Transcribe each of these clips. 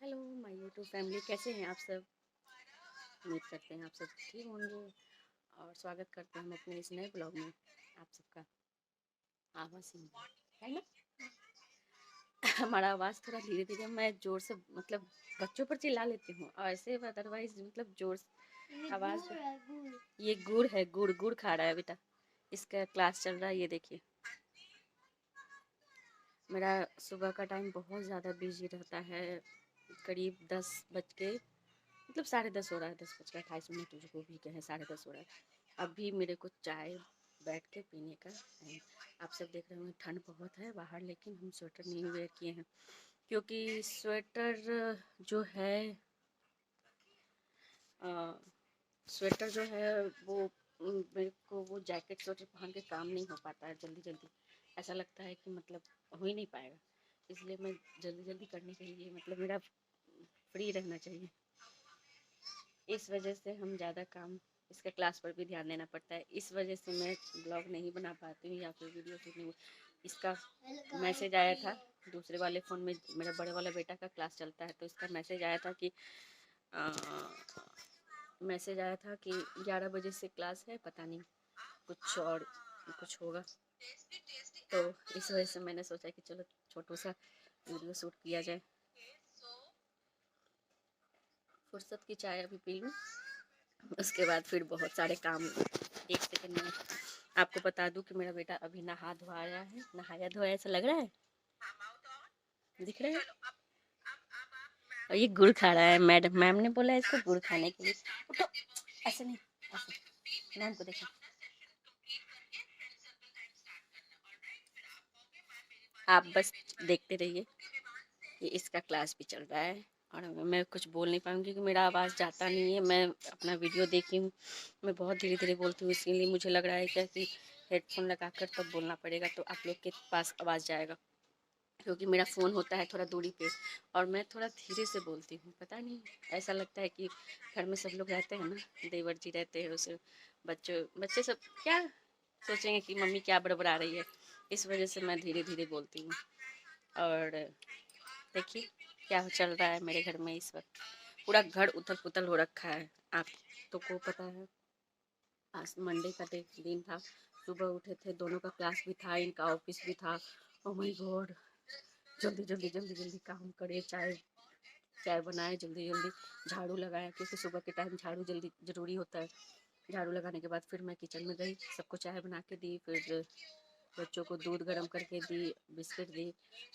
Hello my YouTube family, कैसे हैं आप सब। उम्मीद करते हैं आप सब ठीक होंगे और स्वागत करते हैं हम अपने इस नए ब्लॉग में। आप सबका आवाज़ सुन है ना। हमारा आवाज़ थोड़ा धीरे धीरे, मैं ज़ोर से मतलब बच्चों पर चिल्ला लेती हूँ और ऐसे अदरवाइज मतलब ज़ोर से आवाज़। ये गुड़ है, गुड़ गुड़ खा रहा है बेटा। इसका क्लास चल रहा है, ये देखिए। मेरा सुबह का टाइम बहुत ज़्यादा बिजी रहता है। करीब 10 बज के मतलब 10:30 हो रहा है, 10:28 जो भी कहें, 10:30 हो रहा है। अभी मेरे को चाय बैठ के पीने का है। आप सब देख रहे होंगे ठंड बहुत है बाहर, लेकिन हम स्वेटर नहीं वेयर किए हैं क्योंकि स्वेटर जो है अ, स्वेटर जो है वो मेरे को वो जैकेट स्वेटर पहन के काम नहीं हो पाता है जल्दी जल्दी। ऐसा लगता है कि मतलब हो ही नहीं पाएगा, इसलिए मैं जल्दी जल्दी करने के लिए मतलब मेरा फ्री रहना चाहिए। इस वजह से हम ज़्यादा काम, इसका क्लास पर भी ध्यान देना पड़ता है। इस वजह से मैं ब्लॉग नहीं बना पाती हूँ या फिर वीडियो शूट नहीं। इसका मैसेज आया था दूसरे वाले फ़ोन में, मेरा बड़े वाला बेटा का क्लास चलता है, तो इसका मैसेज आया था कि मैसेज आया था कि 11 बजे से क्लास है, पता नहीं कुछ और कुछ होगा। तो इस वजह से मैंने सोचा कि चलो छोटू सा वीडियो शूट किया जाए। फुर्सत की चाय अभी पी लूँ, उसके बाद फिर बहुत सारे काम। एक सेकंड में आपको बता दूं कि मेरा बेटा अभी नहा धोया है, नहाया धोया ऐसा लग रहा है, दिख रहा है। और ये गुड़ खा रहा है, मैडम मैम ने बोला है इसको गुड़ खाने के लिए। उठो, ऐसे नहीं, ऐसे मैम को देखो। आप बस देखते रहिए कि इसका क्लास भी चल रहा है और मैं कुछ बोल नहीं पाऊँगी क्योंकि मेरा आवाज़ जाता नहीं है। मैं अपना वीडियो देखी हूँ, मैं बहुत धीरे धीरे बोलती हूँ, इसीलिए मुझे लग रहा है क्या कि हेडफोन लगा कर तब बोलना पड़ेगा, तो आप लोग के पास आवाज़ जाएगा क्योंकि मेरा फ़ोन होता है थोड़ा दूरी पे और मैं थोड़ा धीरे से बोलती हूँ। पता नहीं, ऐसा लगता है कि घर में सब लोग रहते हैं ना, देवर जी रहते हैं, उसे बच्चे बच्चे सब क्या सोचेंगे कि मम्मी क्या बड़बड़ा रही है, इस वजह से मैं धीरे धीरे बोलती हूँ। और देखिए क्या चल रहा है मेरे घर में इस वक्त, पूरा घर उथल पुथल हो रखा है। आप तो को पता है, आज मंडे का दिन था, सुबह उठे थे, दोनों का क्लास भी था, इनका ऑफिस भी था। ओह माय गॉड, जल्दी जल्दी जल्दी जल्दी काम करे, चाय चाय बनाए, जल्दी जल्दी झाड़ू लगाया क्योंकि सुबह के टाइम झाड़ू जल्दी ज़रूरी होता है। झाड़ू लगाने के बाद फिर मैं किचन में गई, सबको चाय बना के दी, फिर बच्चों को दूध गर्म करके दी, बिस्किट दी।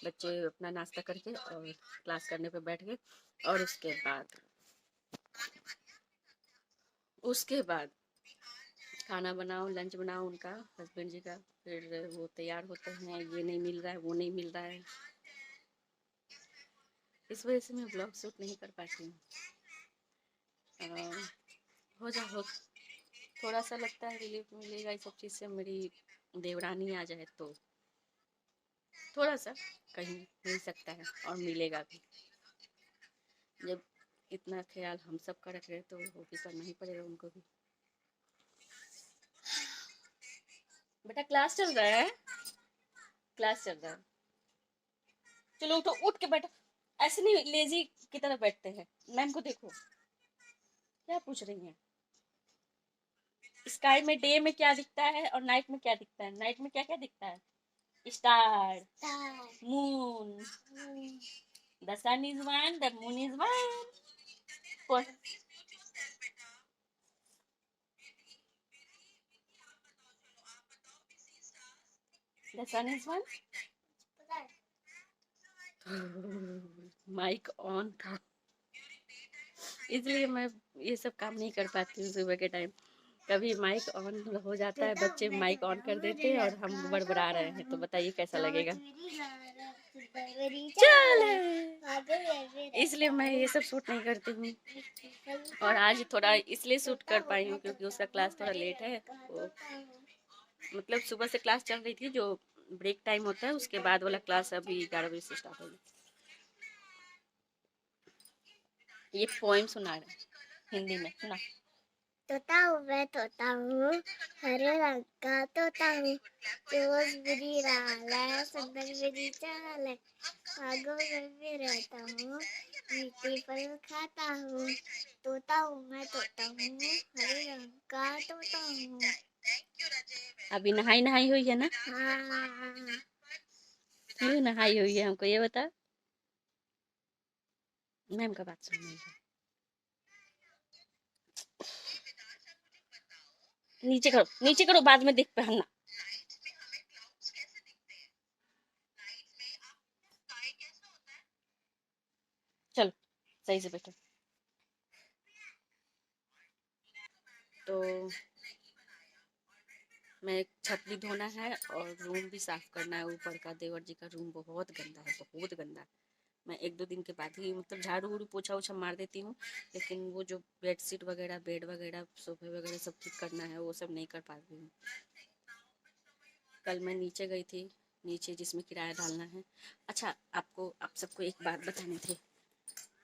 बच्चे अपना नाश्ता करके और क्लास करने पे बैठ गए। और उसके बाद खाना बनाओ, लंच बनाओ उनका, हस्बैंड जी का। फिर वो तैयार होते हैं, ये नहीं मिल रहा है, वो नहीं मिल रहा है, इस वजह से मैं ब्लॉग शूट नहीं कर पाती हूँ। हो जा हो, थोड़ा सा लगता है रिलीफ मिलेगा इस सब चीज़ से, मेरी देवरानी आ जाए तो थोड़ा सा कहीं मिल सकता है और मिलेगा भी। जब इतना ख्याल हम सब का रख रहे तो वो भी करना ही पड़ेगा उनको भी। बेटा क्लास चल रहा है, क्लास चल रहा है, चलो उठो, उठ के बैठो। ऐसे नहीं लेजी की तरह बैठते हैं। मैम को देखो क्या पूछ रही हैं। स्काई में डे में क्या दिखता है और नाइट में क्या दिखता है, नाइट में क्या क्या दिखता है, star, moon, the sun is one, the moon is one, the sun is one. Mic on था इसलिए मैं ये सब काम नहीं कर पाती हूँ सुबह के टाइम। कभी माइक ऑन हो जाता है, बच्चे माइक ऑन कर देते हैं और हम बड़बड़ा रहे हैं, तो बताइए कैसा लगेगा। चल, इसलिए मैं ये सब शूट नहीं करती हूँ। और आज थोड़ा इसलिए शूट कर पाई हूँ क्योंकि उसका क्लास थोड़ा लेट है। वो मतलब सुबह से क्लास चल रही थी, जो ब्रेक टाइम होता है उसके बाद वाला क्लास अभी 11 बजे से स्टार्ट होगी। ये पोएम सुना रहा है हिंदी में, सुना। तोता हूँ मैं, तोता हूँ, हरे रंग का तोता हूँ, रोज बुरी राल है, सुंदर मेरी चाल है, आगो में रहता हूँ, मीठे फल खाता हूँ, तोता हूँ मैं, तोता हूँ, हरे रंग का तोता हूँ। अभी नहाई नहाई हुई है ना? हाँ। क्यों नहाई हुई है हमको ये बता। मैम का बात सुन। नीचे करो बाद में देख पहनना। चलो सही से बैठो। तो मैं छत भी धोना है और रूम भी साफ करना है। ऊपर का देवर जी का रूम बहुत गंदा है, बहुत गंदा। मैं 1-2 दिन के बाद ही मतलब झाड़ू वूड़ू पोछा वोछा मार देती हूँ, लेकिन वो जो बेडशीट वगैरह, बेड वगैरह, सोफे वगैरह सब ठीक करना है, वो सब नहीं कर पाती हूँ। कल मैं नीचे गई थी, नीचे जिसमें किराया डालना है। अच्छा, आप सबको एक बात बतानी थी।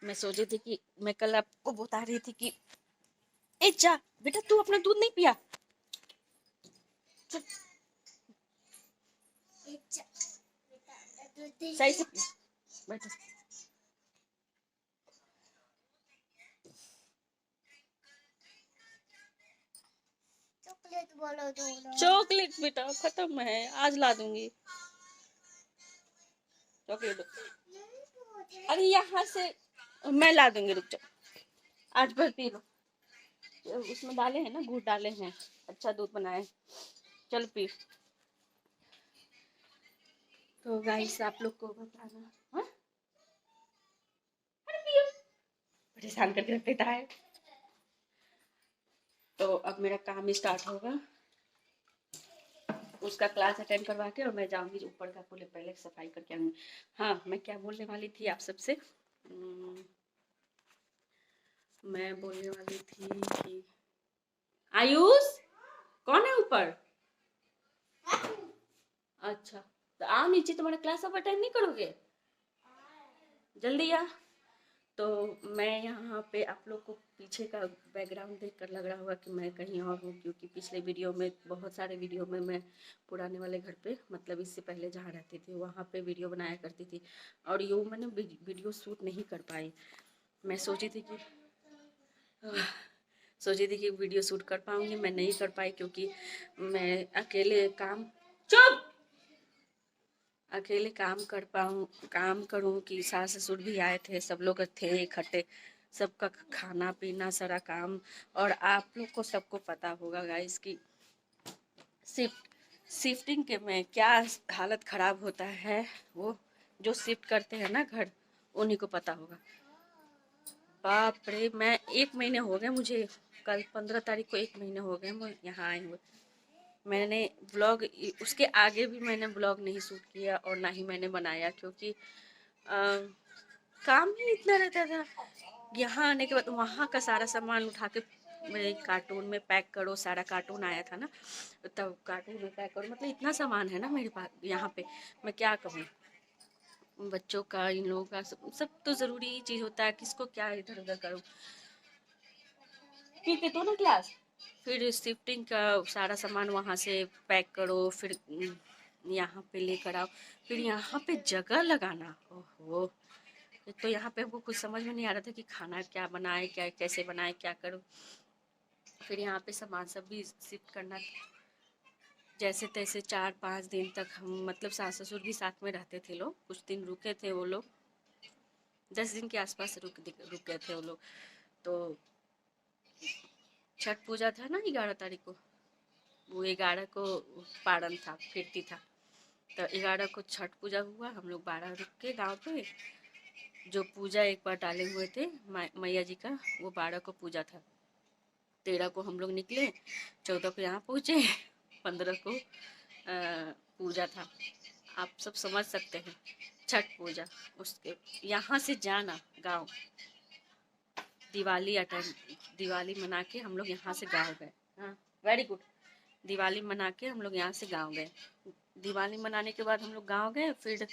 मैं सोची थी कि मैं कल आपको बता रही थी कि ए जा बेटा, तू अपना दूध नहीं पिया। सही से बैठो। चॉकलेट बोलो दो। चॉकलेट बेटा खत्म है, आज ला दूंगी चॉकलेट। अरे यहाँ से मैं ला दूंगी, रुक जाओ। आज भर पी लो। उसमें डाले हैं ना, गुड़ डाले हैं, अच्छा दूध बनाए। चल पी। तो गाइस आप लोग को बताना। हाँ? अरे पियो। परेशान करके रख देता है। तो अब मेरा काम स्टार्ट होगा। उसका क्लास अटेंड करवा के और मैं जाऊंगी ऊपर का पूरे पहले सफाई करके आऊंगी। हाँ, मैं क्या बोलने वाली थी आप सबसे। मैं बोलने वाली थी कि आयुष कौन है ऊपर? अच्छा, तो आओ नीचे, तुम्हारा क्लास अब अटेंड नहीं करोगे? जल्दी आ। तो मैं यहाँ पे आप लोग को पीछे का बैकग्राउंड देखकर लग रहा होगा कि मैं कहीं और हूँ, क्योंकि पिछले वीडियो में, बहुत सारे वीडियो में मैं पुराने वाले घर पे, मतलब इससे पहले जहाँ रहती थी वहाँ पे वीडियो बनाया करती थी, और यूँ मैंने वीडियो शूट नहीं कर पाई। मैं सोची थी कि वीडियो शूट कर पाऊँगी, मैं नहीं कर पाई क्योंकि मैं अकेले अकेले काम करूं कि सास ससुर भी आए थे, सब लोग थे इकट्ठे, सबका खाना पीना सारा काम। और आप लोग को सबको पता होगा गाइस कि शिफ्टिंग के में क्या हालत ख़राब होता है। वो जो शिफ्ट करते हैं ना घर, उन्हीं को पता होगा। बाप रे, मैं 1 महीने हो गए मुझे, कल 15 तारीख को 1 महीने हो गए मैं यहाँ आए हुए। मैंने ब्लॉग, उसके आगे भी मैंने ब्लॉग नहीं शूट किया और ना ही मैंने बनाया, क्योंकि काम ही इतना रहता था। यहाँ आने के बाद वहाँ का सारा सामान उठा के मेरे कार्टून में पैक करो, सारा कार्टून आया था ना, तब कार्टून में पैक करो, मतलब इतना सामान है ना मेरे पास यहाँ पे, मैं क्या कहूँ। बच्चों का, इन लोगों का, सब तो ज़रूरी चीज़ होता है, किसको क्या इधर उधर करो। पीते तो ना क्लास, फिर शिफ्टिंग का सारा सामान वहाँ से पैक करो, फिर यहाँ पे लेकर आओ, फिर यहाँ पे जगह लगाना, ओहो। तो यहाँ पे हमको कुछ समझ में नहीं आ रहा था कि खाना क्या बनाए, क्या कैसे बनाए, क्या करूँ। फिर यहाँ पे सामान सब भी शिफ्ट करना, जैसे तैसे 4-5 दिन तक हम, मतलब सास ससुर भी साथ में रहते थे लोग, कुछ दिन रुके थे वो लोग, 10 दिन के आसपास रुके थे वो लोग। तो छठ पूजा था ना 11 तारीख को, वो 11 को पारण था, कीर्ति था, तो 11 को छठ पूजा हुआ। हम लोग 12 रुक के गाँव पे, जो पूजा एक बार डाले हुए थे मैया जी का, वो 12 को पूजा था। 13 को हम लोग निकले, 14 को यहाँ पहुँचे, 15 को पूजा था। आप सब समझ सकते हैं, छठ पूजा। उसके यहाँ से जाना गांव, दिवाली मना के हम लोग यहाँ से गाँव गए। हाँ, वेरी गुड। दिवाली मना के हम लोग यहाँ से गाँव गए। दिवाली मनाने के बाद हम लोग गाँव गए, फिर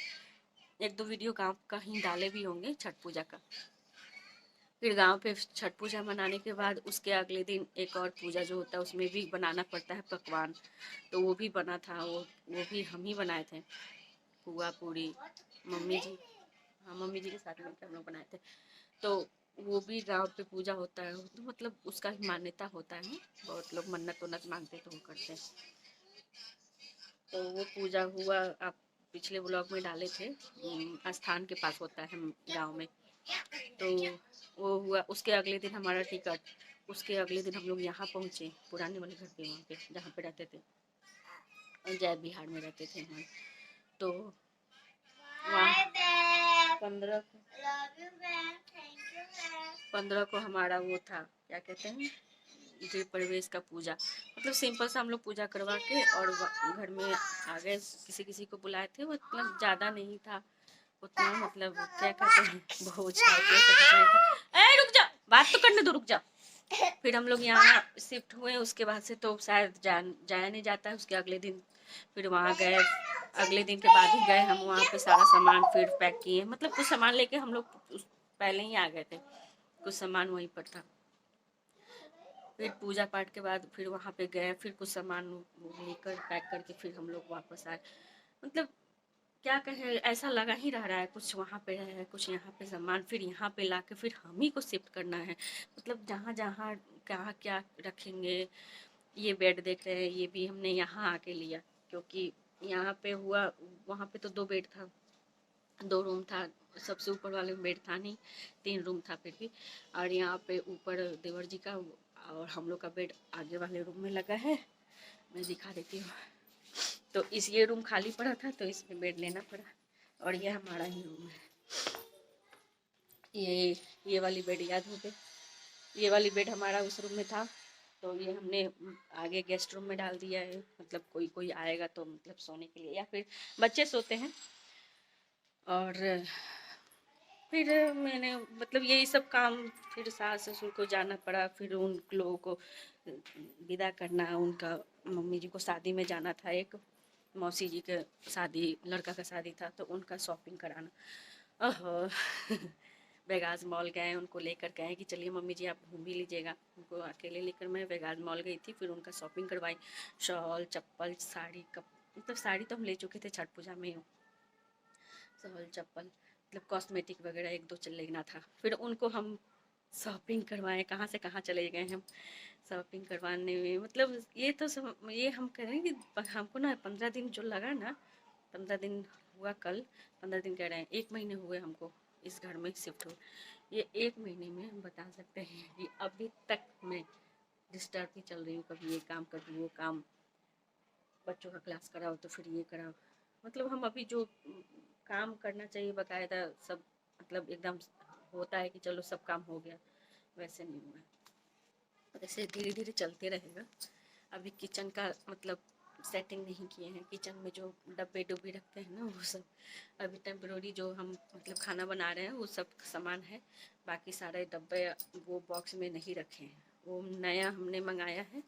1-2 वीडियो गाँव का ही डाले भी होंगे छठ पूजा का। फिर गांव पे छठ पूजा मनाने के बाद उसके अगले दिन एक और पूजा जो होता है, उसमें भी बनाना पड़ता है पकवान, तो वो भी बना था। वो भी हम ही बनाए थे, पुआ पूड़ी, मम्मी जी। हाँ, मम्मी जी के साथ मिलकर हम लोग बनाए थे। तो वो भी गाँव पे पूजा होता है, तो मतलब उसका भी मान्यता होता है। बहुत लोग मन्नत उन्नत मांगते तो वो करते हैं। तो वो पूजा हुआ, आप पिछले ब्लॉग में डाले थे, स्थान के पास होता है गांव में। तो वो हुआ, उसके अगले दिन हमारा टिकट, उसके अगले दिन हम लोग यहाँ पहुँचे पुराने वाले घर पे, वहाँ पे जहाँ पे रहते थे, जय बिहार में रहते थे हम। तो वहाँ 15 को हमारा वो था, क्या कहते हैं, गृह प्रवेश का पूजा। मतलब सिंपल सा हम लोग पूजा करवा के और घर में आ गए। किसी किसी को बुलाए थे, वो मतलब ज़्यादा नहीं था उतना, मतलब क्या कहते हैं, भोज टाइप नहीं था। ए रुक जा, बात तो करने दो, रुक जा। फिर हम लोग यहाँ शिफ्ट हुए, उसके बाद से तो शायद जाया नहीं जाता है। उसके अगले दिन फिर वहाँ गए, अगले दिन के बाद ही गए हम वहाँ पे, सारा सामान फिर पैक किए। मतलब कुछ सामान लेके हम लोग पहले ही आ गए थे, कुछ सामान वहीं पर था। फिर पूजा पाठ के बाद फिर वहाँ पे गए, फिर कुछ सामान लेकर पैक करके फिर हम लोग वापस आए। मतलब क्या कहें, ऐसा लगा ही रह रहा है, कुछ वहाँ पे है, कुछ यहाँ पे सामान फिर यहाँ पे लाके फिर हम ही को शिफ्ट करना है। मतलब जहाँ जहाँ कहाँ क्या रखेंगे। ये बेड देख रहे हैं, ये भी हमने यहाँ आके लिया, क्योंकि यहाँ पे हुआ, वहाँ पे तो 2 बेड था, 2 रूम था। सबसे ऊपर वाले में बेड था नहीं, 3 रूम था फिर भी। और यहाँ पे ऊपर देवर जी का और हम लोग का बेड आगे वाले रूम में लगा है, मैं दिखा देती हूँ। तो ये रूम खाली पड़ा था, तो इसमें बेड लेना पड़ा, और ये हमारा ही रूम है। ये वाली बेड याद हो गई, ये वाली बेड हमारा उस रूम में था, तो ये हमने आगे गेस्ट रूम में डाल दिया है। मतलब कोई कोई आएगा तो मतलब सोने के लिए, या फिर बच्चे सोते हैं। और फिर मैंने मतलब यही सब काम, फिर सास ससुर को जाना पड़ा, फिर उन लोगों को विदा करना। उनका मम्मी जी को शादी में जाना था, एक मौसी जी के शादी, लड़का का शादी था, तो उनका शॉपिंग कराना। ओहो वेगास मॉल गए, उनको लेकर गए कि चलिए मम्मी जी आप घूम भी लीजिएगा। उनको अकेले लेकर मैं वेगास मॉल गई थी, फिर उनका शॉपिंग करवाई, शॉल चप्पल साड़ी कप, मतलब साड़ी तो हम ले चुके थे छठ पूजा में, शॉल चप्पल मतलब कॉस्मेटिक वगैरह 1-2 चल लेना था। फिर उनको हम शॉपिंग करवाएं, कहाँ से कहाँ चले गए हम शॉपिंग करवाने में। मतलब ये तो ये हम करें कि हमको ना 15 दिन जो लगा ना, 15 दिन हुआ कल, 15 दिन कह रहे हैं, 1 महीने हुए हमको इस घर में शिफ्ट हुए। ये 1 महीने में हम बता सकते हैं कि अभी तक मैं डिस्टर्ब ही चल रही हूँ, कभी ये काम कभी वो काम, बच्चों का क्लास कराओ तो फिर ये कराओ। मतलब हम अभी जो काम करना चाहिए बाकायदा सब, मतलब एकदम होता है कि चलो सब काम हो गया, वैसे नहीं हुआ। ऐसे धीरे धीरे चलते रहेगा। अभी किचन का मतलब सेटिंग नहीं किए हैं, किचन में जो डब्बे डुब्बे रखते हैं ना, वो सब अभी टेम्प्रोरी जो हम मतलब खाना बना रहे हैं वो सब सामान है। बाकी सारे डब्बे वो बॉक्स में नहीं रखे हैं, वो नया हमने मंगाया है,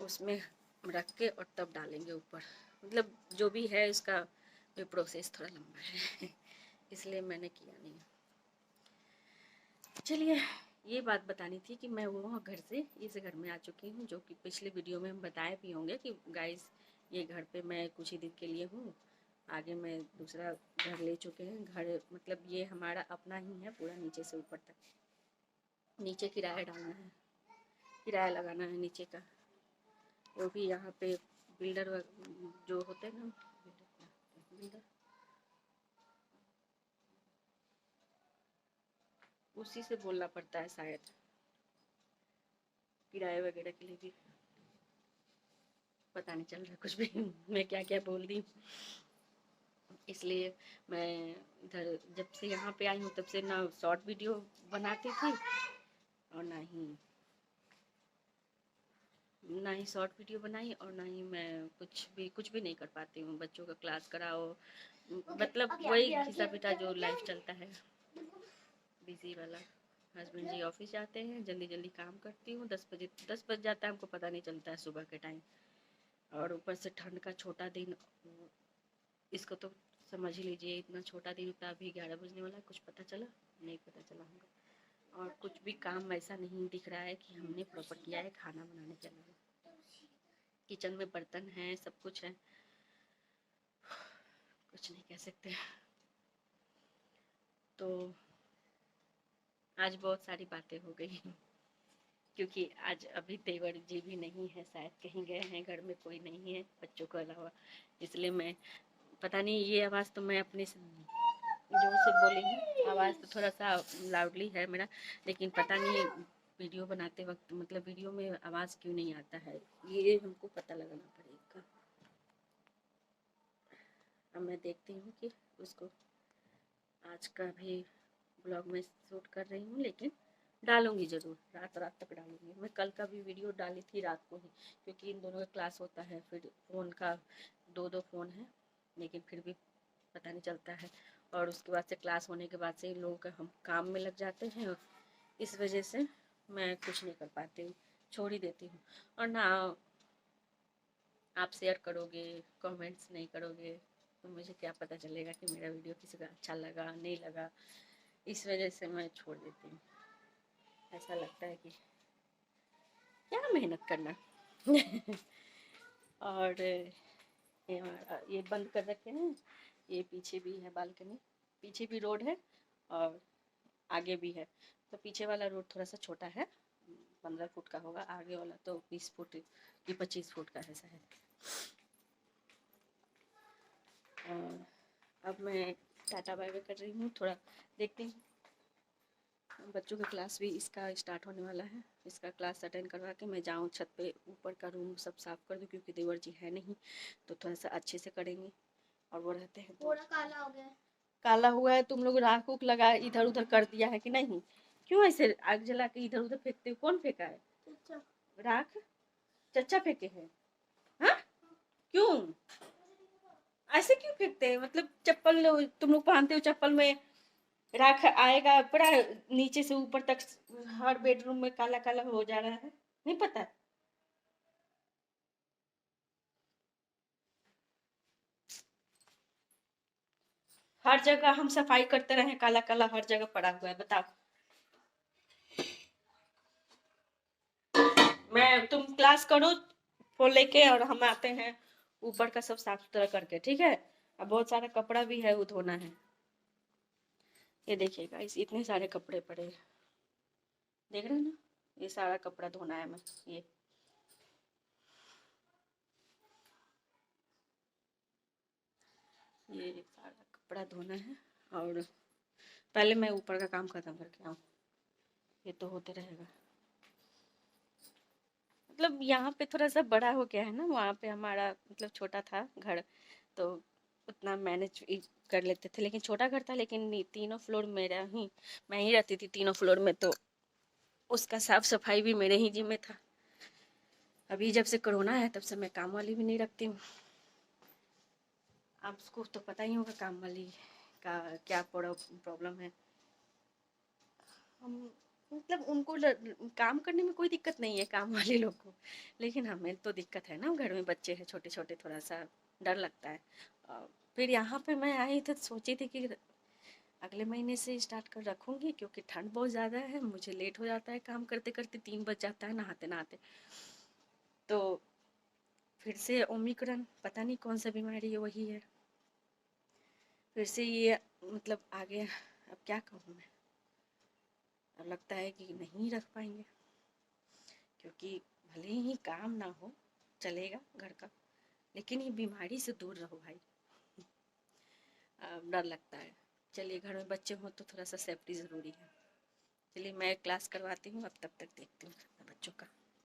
उसमें रख के और तब डालेंगे ऊपर। मतलब जो भी है इसका भी प्रोसेस थोड़ा लंबा है इसलिए मैंने किया नहीं। चलिए, ये बात बतानी थी कि मैं वो घर से इस घर में आ चुकी हूँ, जो कि पिछले वीडियो में हम बताए भी होंगे कि गाइस ये घर पे मैं कुछ ही दिन के लिए हूँ। आगे मैं दूसरा घर ले चुके हैं। घर मतलब ये हमारा अपना ही है पूरा, नीचे से ऊपर तक। नीचे किराया डालना है, किराया लगाना है नीचे का, वो भी यहाँ पे बिल्डर जो होते हैं ना, बिल्डर उसी से बोलना पड़ता है शायद, किराए वगैरह के लिए भी। पता नहीं चल रहा कुछ भी मैं क्या क्या बोल दी। इसलिए मैं इधर जब से यहाँ पे आई हूँ तब से ना शॉर्ट वीडियो बनाती थी, और ना ही शॉर्ट वीडियो बनाई, और ना ही मैं कुछ भी नहीं कर पाती हूँ। बच्चों का क्लास कराओ, मतलब वही घिसा पिटा जो लाइफ चलता है, बिजी वाला। हस्बैंड जी ऑफिस जाते हैं, जल्दी जल्दी काम करती हूँ, 10 बज जाता है, हमको पता नहीं चलता है सुबह के टाइम। और ऊपर से ठंड का छोटा दिन, इसको तो समझ ही लीजिए, इतना छोटा दिन था, अभी 11 बजने वाला, कुछ पता चला नहीं, पता चला हमको। और कुछ भी काम ऐसा नहीं दिख रहा है कि हमने प्रॉपर किया है खाना बनाने के अलावा। किचन में बर्तन हैं, सब कुछ है, कुछ नहीं कह सकते। तो आज बहुत सारी बातें हो गई क्योंकि आज अभी देवर जी भी नहीं है, शायद कहीं गए हैं, घर में कोई नहीं है बच्चों के अलावा, इसलिए मैं पता नहीं ये आवाज़ तो मैं अपने से जोर से बोली हूँ, आवाज़ तो थोड़ा सा लाउडली है मेरा, लेकिन पता नहीं वीडियो बनाते वक्त मतलब वीडियो में आवाज़ क्यों नहीं आता है, ये हमको पता लगाना पड़ेगा। अब मैं देखती हूँ कि उसको आज का भी ब्लॉग में शूट कर रही हूँ, लेकिन डालूंगी ज़रूर, रात रात तक डालूंगी। मैं कल का भी वीडियो डाली थी रात को ही, क्योंकि इन दोनों का क्लास होता है, फिर फ़ोन का दो फ़ोन है, लेकिन फिर भी पता नहीं चलता है, और उसके बाद से क्लास होने के बाद से इन लोगों का हम काम में लग जाते हैं, इस वजह से मैं कुछ नहीं कर पाती हूँ, छोड़ ही देती हूँ। और ना आप शेयर करोगे, कमेंट्स नहीं करोगे, तो मुझे क्या पता चलेगा कि मेरा वीडियो किसी को अच्छा लगा नहीं लगा, इस वजह से मैं छोड़ देती हूँ। ऐसा लगता है कि क्या मेहनत करना और ये बंद कर रखे हैं, ये पीछे भी है बालकनी, पीछे भी रोड है और आगे भी है, तो पीछे वाला रोड थोड़ा सा छोटा है, 15 फुट का होगा, आगे वाला तो 20 फुट की 25 फुट का है शायद। अब मैं टाटा बाय बाय कर रही हूँ, थोड़ा देखती हूँ, बच्चों का क्लास भी इसका स्टार्ट होने वाला है, इसका क्लास अटेंड करवा के मैं जाऊँ छत पे, ऊपर का रूम सब साफ़ कर दूँ, क्योंकि देवर जी है नहीं तो थोड़ा सा अच्छे से करेंगे, और वो रहते हैं तो पूरा काला हो गया है। काला हुआ है, तुम लोग राख उख लगा इधर उधर कर दिया है कि नहीं, क्यों ऐसे आग जला के इधर उधर फेंकते हो, कौन फेंका है अच्छा। राख, चचा फेंके हैं, हाँ क्यों ऐसे क्यों फेंकते हैं, मतलब चप्पल तुम लोग पहनते हो, चप्पल में राख आएगा पूरा नीचे से ऊपर तक, हर बेडरूम में काला काला हो जा रहा है, नहीं पता। हर जगह हम सफाई करते रहे, काला काला हर जगह पड़ा हुआ है, बताओ। मैं तुम क्लास करो फोन लेके, और हम आते हैं ऊपर का सब साफ सुथरा करके, ठीक है। अब बहुत सारा कपड़ा भी है वो धोना है, ये देखिएगा इस इतने सारे कपड़े पड़े हैं, देख रहे हैं ना, ये सारा कपड़ा धोना है, मैं ये सारा कपड़ा धोना है, और पहले मैं ऊपर का काम खत्म करके आऊँ, ये तो होते रहेगा। मतलब यहाँ पे थोड़ा सा बड़ा हो गया है ना, वहाँ पे हमारा मतलब छोटा था घर, तो उतना मैनेज कर लेते थे, लेकिन छोटा घर था, लेकिन तीनों फ्लोर मेरा ही, मैं ही रहती थी तीनों फ्लोर में, तो उसका साफ सफाई भी मेरे ही जिम्मे था। अभी जब से कोरोना है तब से मैं काम वाली भी नहीं रखती हूँ, आपको तो पता ही होगा काम वाली का क्या प्रॉब्लम है। हम मतलब उनको काम करने में कोई दिक्कत नहीं है काम वाले लोग को, लेकिन हमें तो दिक्कत है ना, घर में बच्चे हैं छोटे छोटे, थोड़ा सा डर लगता है। फिर यहाँ पे मैं आई तो सोची थी कि अगले महीने से स्टार्ट कर रखूँगी, क्योंकि ठंड बहुत ज़्यादा है, मुझे लेट हो जाता है काम करते करते, 3 बज जाता है नहाते नहाते, तो फिर से ओमिक्रॉन पता नहीं कौन सा बीमारी है वही है, फिर से ये मतलब आ गया। अब क्या कहूँ मैं, अब लगता है कि नहीं रख पाएंगे, क्योंकि भले ही काम ना हो चलेगा घर का, लेकिन ये बीमारी से दूर रहो भाई, डर लगता है। चलिए घर में बच्चे हों तो थोड़ा सा सेफ्टी ज़रूरी है। चलिए मैं क्लास करवाती हूँ, अब तब तक देखती हूँ बच्चों का।